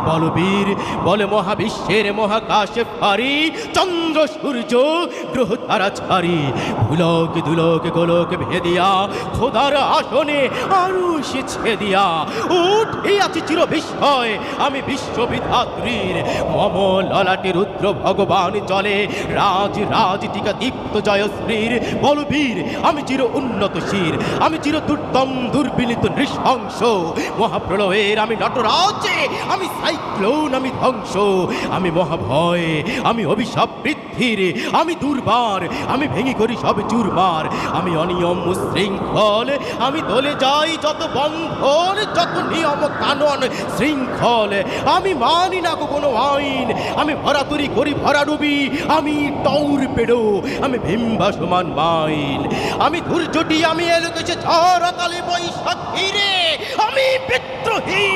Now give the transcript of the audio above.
বলবীর বলে মহাবিশ্বের মহাকাশে পারি চন্দ্র সূর্য গ্রহ তারা ছাড়ি ভুলক দুলক গোলক ভেদিয়া খোদার আসনে আরুষ ছেদিয়া উঠে আছি চির বিস্ময় আমি বিশ্ববিধাত্রীর মম ললাটে রুদ্র ভগবান চলে রাজ রাজ টিকা দীপ্ত জয়শ্রীর বলবীর আমি চির উন্নত শির আমি চির দুর্দম দুর্বিনীত নৃশংস মহাপ্রলয়ের আমি নটরাজ আমি সাইক্লোন আমি ধ্বংস আমি মহাভয় আমি অভিশাপ বৃদ্ধির আমি দুর্বার আমি ভেঙে করি সব চুরমার আমি অনিয়ম শৃঙ্খল আমি দলে যাই যত বন্ধন যত নিয়ম কানন শৃঙ্খল আমি মানি না কোনো আইন আমি ভরাতুরি করি ভরাডুবি আমি টৌর পেড়ো আমি ভিম্বা সমান মাইল আমি ধৈর্যটি আমি এলোকেছে ঝড় কালে বৈশাখী রে আমি বিদ্রোহী